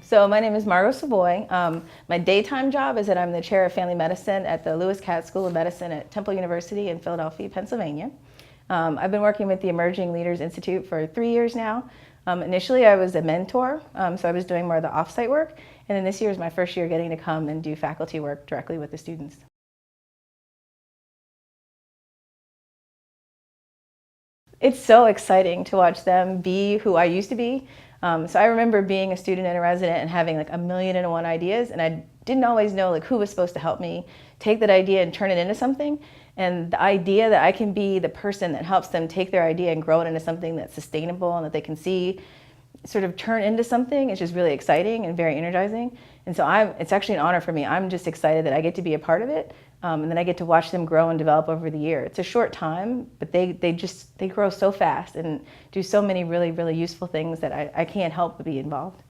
So my name is Margot Savoy. My daytime job is that I'm the chair of family medicine at the Lewis Katz School of Medicine at Temple University in Philadelphia, Pennsylvania. I've been working with the Emerging Leaders Institute for 3 years now. Initially I was a mentor, so I was doing more of the offsite work, and then this year is my first year getting to come and do faculty work directly with the students. It's so exciting to watch them be who I used to be. So I remember being a student and a resident and having like 1,000,001 ideas, and I didn't always know like who was supposed to help me take that idea and turn it into something. And the idea that I can be the person that helps them take their idea and grow it into something that's sustainable and that they can see sort of turn into something is just really exciting and very energizing. And so it's actually an honor for me. I'm just excited that I get to be a part of it. And then I get to watch them grow and develop over the year. It's a short time, but they grow so fast and do so many really, really useful things that I can't help but be involved.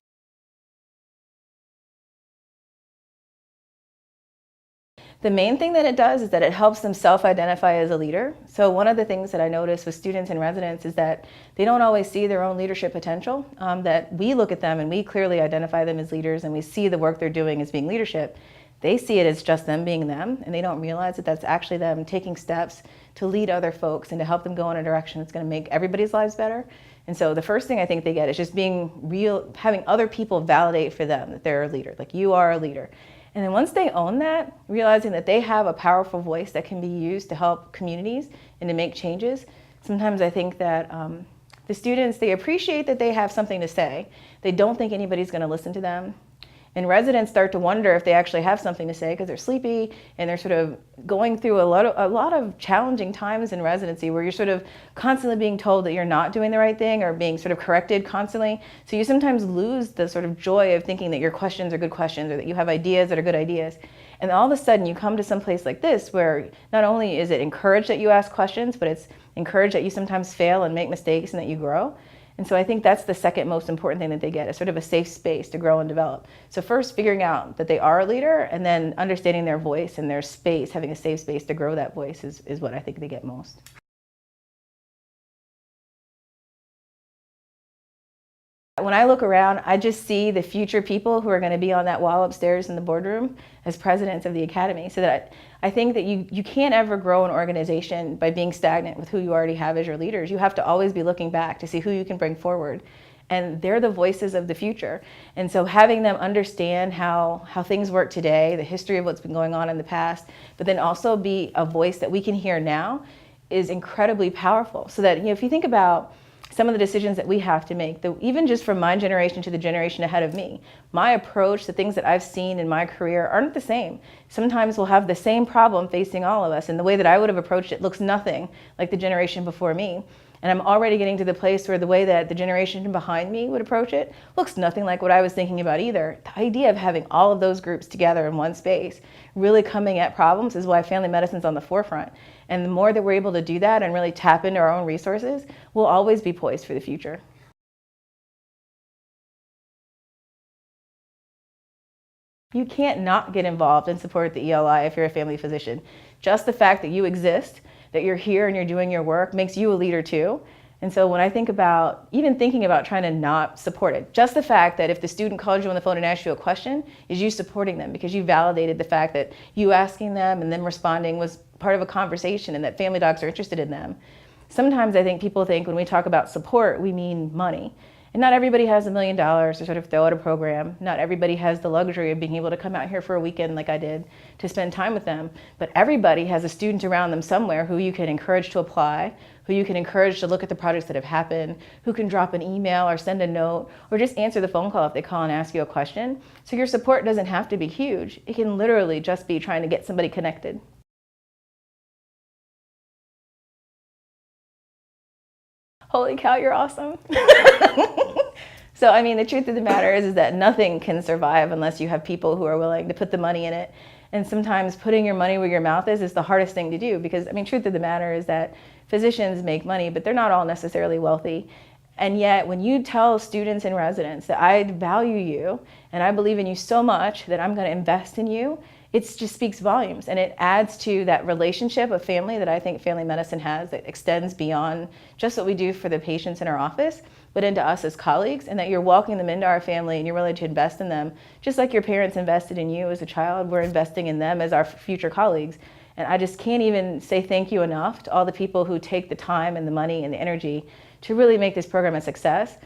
The main thing that it does is that it helps them self-identify as a leader. So one of the things that I notice with students and residents is that they don't always see their own leadership potential, that we look at them and we clearly identify them as leaders and we see the work they're doing as being leadership. They see it as just them being them, and they don't realize that that's actually them taking steps to lead other folks and to help them go in a direction that's going to make everybody's lives better. And so the first thing I think they get is just being real, having other people validate for them that they're a leader, like you are a leader. And then once they own that, realizing that they have a powerful voice that can be used to help communities and to make changes, sometimes I think that the students, they appreciate that they have something to say. They don't think anybody's going to listen to them. And residents start to wonder if they actually have something to say because they're sleepy and they're sort of going through a lot of challenging times in residency where you're sort of constantly being told that you're not doing the right thing or being sort of corrected constantly. So you sometimes lose the sort of joy of thinking that your questions are good questions or that you have ideas that are good ideas. And all of a sudden you come to some place like this where not only is it encouraged that you ask questions, but it's encouraged that you sometimes fail and make mistakes and that you grow. And so I think that's the second most important thing that they get, is sort of a safe space to grow and develop. So first figuring out that they are a leader, and then understanding their voice and their space, having a safe space to grow that voice is what I think they get most. When I look around, I just see the future people who are going to be on that wall upstairs in the boardroom as presidents of the academy. So that I think that you can't ever grow an organization by being stagnant with who you already have as your leaders. You have to always be looking back to see who you can bring forward. And they're the voices of the future. And so having them understand how things work today, the history of what's been going on in the past, but then also be a voice that we can hear now is incredibly powerful. So that, if you think about some of the decisions that we have to make, even just from my generation to the generation ahead of me, my approach to things that I've seen in my career aren't the same. Sometimes we'll have the same problem facing all of us, and the way that I would have approached it looks nothing like the generation before me. And I'm already getting to the place where the way that the generation behind me would approach it looks nothing like what I was thinking about either. The idea of having all of those groups together in one space, really coming at problems, is why family medicine's on the forefront. And the more that we're able to do that and really tap into our own resources, we'll always be poised for the future. You can't not get involved and support the ELI if you're a family physician. Just the fact that you exist, that you're here and you're doing your work, makes you a leader too. And so when I think about, even thinking about trying to not support it, just the fact that if the student calls you on the phone and asks you a question, is you supporting them because you validated the fact that you asking them and then responding was part of a conversation and that family docs are interested in them. Sometimes I think people think when we talk about support, we mean money. And not everybody has $1 million to sort of throw at a program. Not everybody has the luxury of being able to come out here for a weekend like I did to spend time with them. But everybody has a student around them somewhere who you can encourage to apply, who you can encourage to look at the projects that have happened, who can drop an email or send a note or just answer the phone call if they call and ask you a question. So your support doesn't have to be huge. It can literally just be trying to get somebody connected. Holy cow, you're awesome. So, I mean, the truth of the matter is that nothing can survive unless you have people who are willing to put the money in it. And sometimes putting your money where your mouth is the hardest thing to do because, I mean, truth of the matter is that physicians make money, but they're not all necessarily wealthy. And yet, when you tell students and residents that I value you and I believe in you so much that I'm going to invest in you, it just speaks volumes, and it adds to that relationship of family that I think family medicine has that extends beyond just what we do for the patients in our office, but into us as colleagues, and that you're welcoming them into our family and you're willing to invest in them. Just like your parents invested in you as a child, we're investing in them as our future colleagues. And I just can't even say thank you enough to all the people who take the time and the money and the energy to really make this program a success.